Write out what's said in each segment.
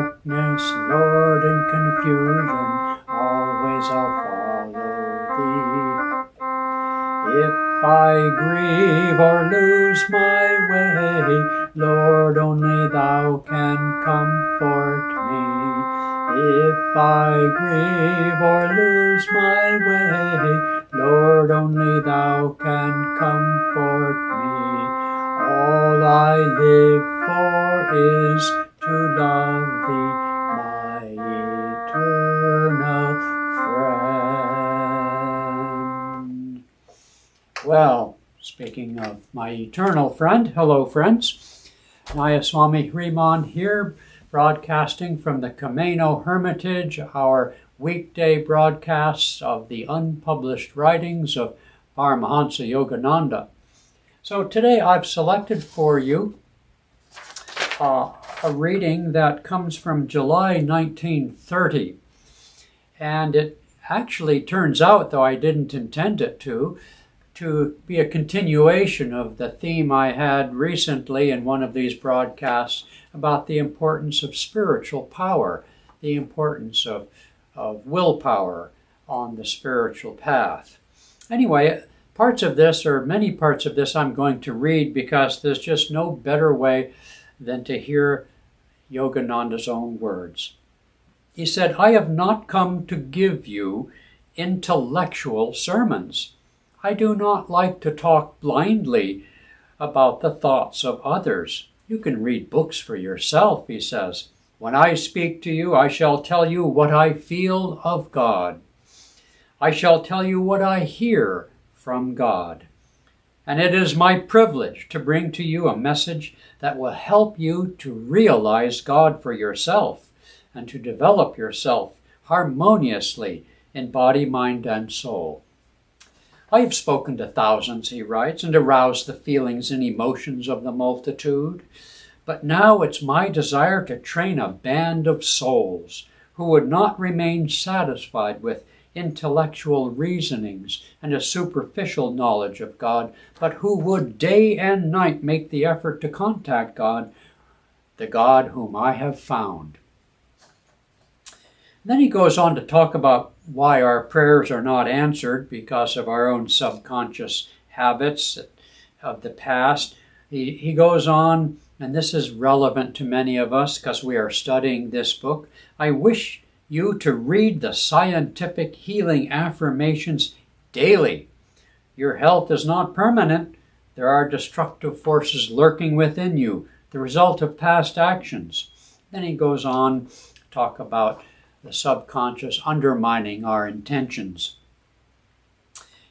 darkness, Lord, and confusion, always I'll follow thee. If I grieve or lose my way, Lord, only thou can comfort me. If I grieve or lose my way, Lord, only thou can comfort me. All I live for is to love thee, my eternal friend. Well, speaking of my eternal friend, hello friends. Nayaswami Hriman here, broadcasting from the Camino Hermitage, our weekday broadcasts of the unpublished writings of Parmahansa Yogananda. So today I've selected for you a reading that comes from July 1930. And it actually turns out, though I didn't intend it to be a continuation of the theme I had recently in one of these broadcasts about the importance of spiritual power, the importance of willpower on the spiritual path. Anyway, parts of this, or many parts of this, I'm going to read because there's just no better way than to hear Yogananda's own words. He said, "I have not come to give you intellectual sermons. I do not like to talk blindly about the thoughts of others. You can read books for yourself," he says. "When I speak to you, I shall tell you what I feel of God. I shall tell you what I hear from God. And it is my privilege to bring to you a message that will help you to realize God for yourself and to develop yourself harmoniously in body, mind, and soul. I have spoken to thousands," he writes, "and aroused the feelings and emotions of the multitude. But now it's my desire to train a band of souls who would not remain satisfied with intellectual reasonings and a superficial knowledge of God, but who would day and night make the effort to contact God, the God whom I have found." Then he goes on to talk about why our prayers are not answered because of our own subconscious habits of the past. He goes on, and this is relevant to many of us because we are studying this book. "I wish you to read the scientific healing affirmations daily. Your health is not permanent. There are destructive forces lurking within you, the result of past actions." Then he goes on to talk about the subconscious undermining our intentions.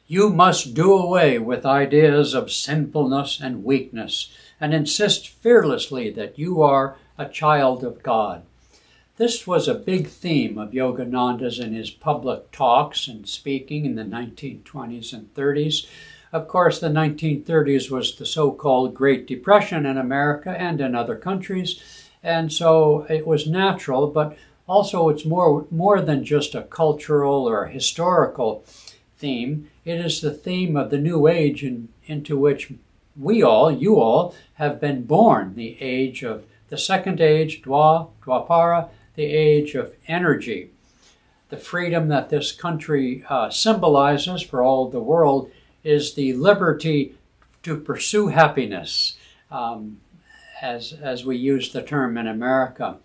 "You must do away with ideas of sinfulness and weakness and insist fearlessly that you are a child of God." This was a big theme of Yogananda's in his public talks and speaking in the 1920s and 30s. Of course, the 1930s was the so-called Great Depression in America and in other countries, and so it was natural, but also it's more than just a cultural or historical theme. It is the theme of the new age into which you all, have been born, the age of the second age, Dwapara, the age of energy. The freedom that this country symbolizes for all the world is the liberty to pursue happiness, as we use the term in America,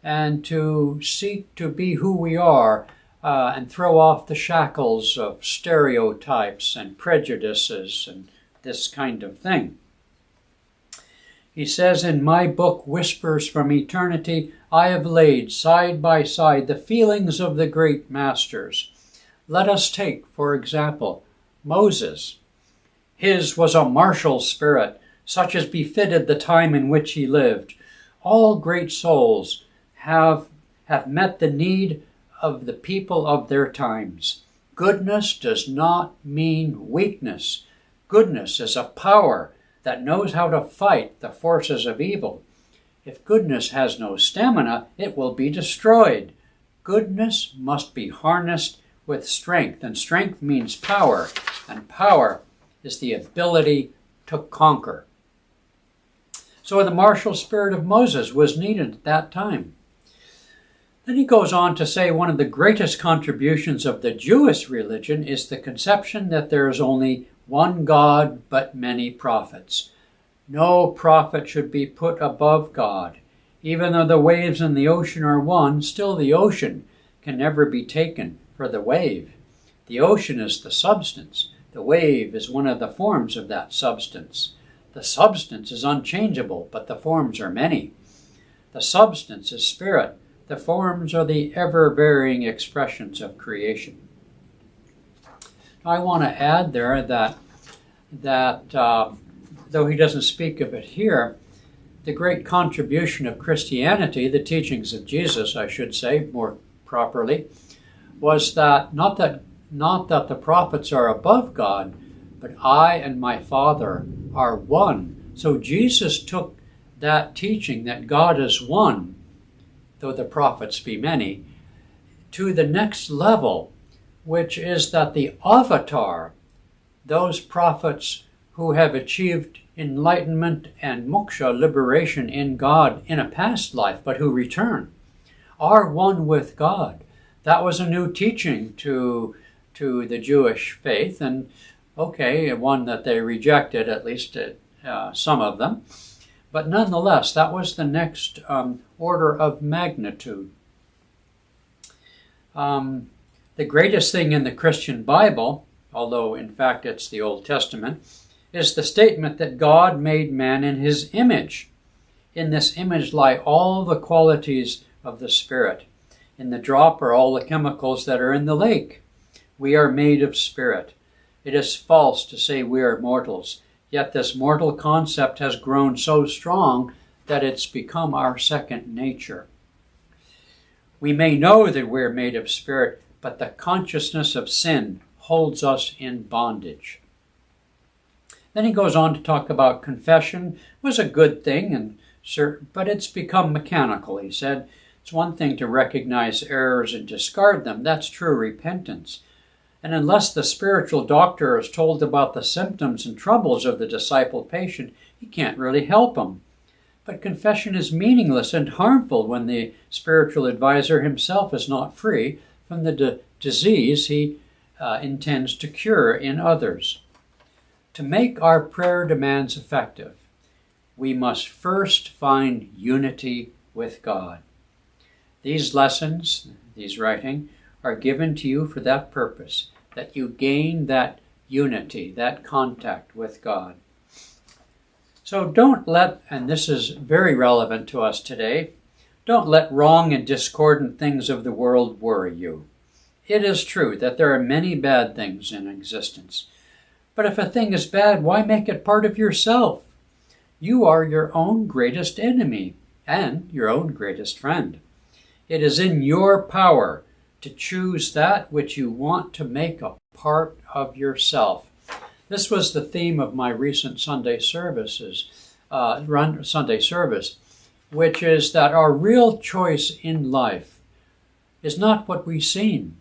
and to seek to be who we are and throw off the shackles of stereotypes and prejudices and this kind of thing. He says, "In my book, Whispers from Eternity, I have laid side by side the feelings of the great masters. Let us take, for example, Moses. His was a martial spirit, such as befitted the time in which he lived. All great souls have met the need of the people of their times. Goodness does not mean weakness. Goodness is a power that knows how to fight the forces of evil. If goodness has no stamina, it will be destroyed. Goodness must be harnessed with strength, and strength means power, and power is the ability to conquer." So the martial spirit of Moses was needed at that time. Then he goes on to say one of the greatest contributions of the Jewish religion is the conception that there is only one God but many prophets. No prophet should be put above God. Even though the waves in the ocean are one, still the ocean can never be taken for the wave. The ocean is the substance. The wave is one of the forms of that substance. The substance is unchangeable, but the forms are many. The substance is spirit. The forms are the ever-varying expressions of creation. I want to add there that though he doesn't speak of it here, the great contribution of Christianity, the teachings of Jesus, I should say more properly, was that not that the prophets are above God, but I and my Father are one. So Jesus took that teaching that God is one, though the prophets be many, to the next level, which is that the avatar, those prophets who have achieved enlightenment and moksha, liberation in God in a past life, but who return, are one with God. That was a new teaching to the Jewish faith, and one that they rejected, at least some of them. But nonetheless, that was the next order of magnitude. The greatest thing in the Christian Bible, although in fact it's the Old Testament, is the statement that God made man in his image. In this image lie all the qualities of the Spirit. In the drop are all the chemicals that are in the lake. We are made of spirit. It is false to say we are mortals, yet this mortal concept has grown so strong that it's become our second nature. We may know that we're made of spirit, but the consciousness of sin holds us in bondage. Then he goes on to talk about confession. It was a good thing, but it's become mechanical, he said. It's one thing to recognize errors and discard them. That's true repentance. And unless the spiritual doctor is told about the symptoms and troubles of the disciple patient, he can't really help him. But confession is meaningless and harmful when the spiritual advisor himself is not free from the disease he intends to cure in others. To make our prayer demands effective, we must first find unity with God. These lessons, these writing, are given to you for that purpose, that you gain that unity, that contact with God. So don't let, and this is very relevant to us today, don't let wrong and discordant things of the world worry you. It is true that there are many bad things in existence. But if a thing is bad, why make it part of yourself? You are your own greatest enemy and your own greatest friend. It is in your power to choose that which you want to make a part of yourself. This was the theme of my recent Sunday service, which is that our real choice in life is not what we seem.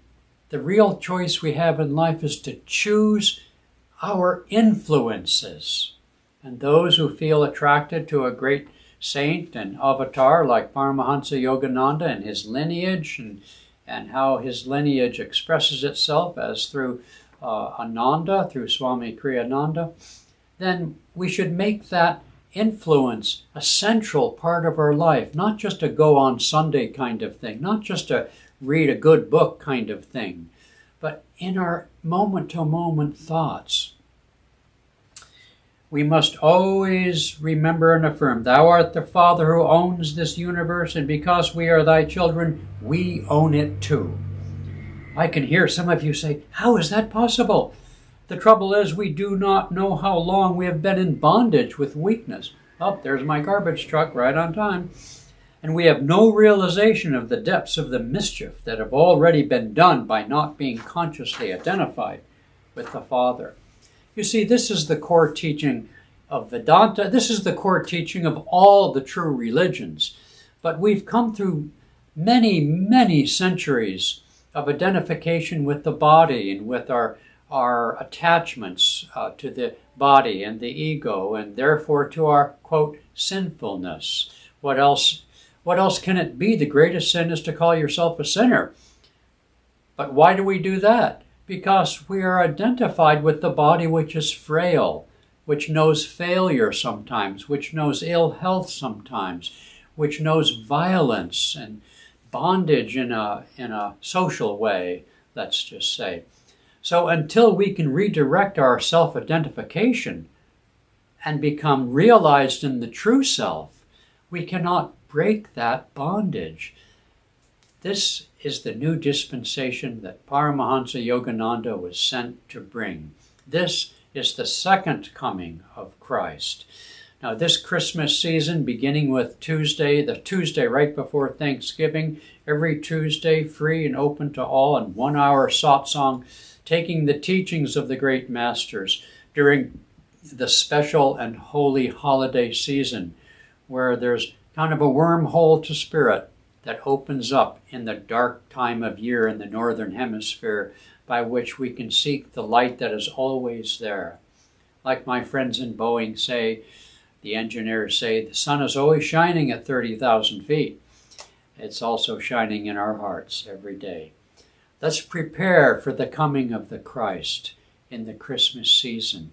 The real choice we have in life is to choose our influences. And those who feel attracted to a great saint and avatar like Parmahansa Yogananda and his lineage and how his lineage expresses itself as through Ananda, through Swami Kriyananda, then we should make that influence a central part of our life, not just a go on Sunday kind of thing, not just a read a good book kind of thing, but in our moment-to-moment thoughts. We must always remember and affirm, Thou art the Father who owns this universe, and because we are thy children, we own it too. I can hear some of you say, how is that possible? The trouble is we do not know how long we have been in bondage with weakness. Oh, there's my garbage truck right on time. And we have no realization of the depths of the mischief that have already been done by not being consciously identified with the Father. You see, this is the core teaching of Vedanta. This is the core teaching of all the true religions. But we've come through many, many centuries of identification with the body and with our attachments to the body and the ego, and therefore to our, quote, sinfulness. What else What else can it be? The greatest sin is to call yourself a sinner. But why do we do that? Because we are identified with the body which is frail, which knows failure sometimes, which knows ill health sometimes, which knows violence and bondage in a social way, let's just say. So until we can redirect our self-identification and become realized in the true self, we cannot break that bondage. This is the new dispensation that Parmahansa Yogananda was sent to bring. This is the second coming of Christ. Now, this Christmas season, beginning with Tuesday, the Tuesday right before Thanksgiving, every Tuesday, free and open to all, and 1 hour satsang, taking the teachings of the great masters during the special and holy holiday season, where there's kind of a wormhole to spirit that opens up in the dark time of year in the northern hemisphere, by which we can seek the light that is always there. Like my friends in Boeing say, the engineers say, the sun is always shining at 30,000 feet. It's also shining in our hearts every day. Let's prepare for the coming of the Christ in the Christmas season.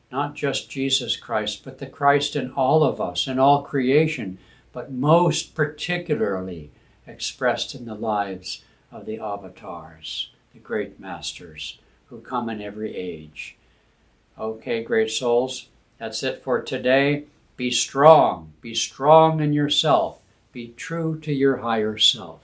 Not just Jesus Christ, but the Christ in all of us, in all creation, but most particularly expressed in the lives of the avatars, the great masters who come in every age. Okay, great souls, that's it for today. Be strong in yourself. Be true to your higher self.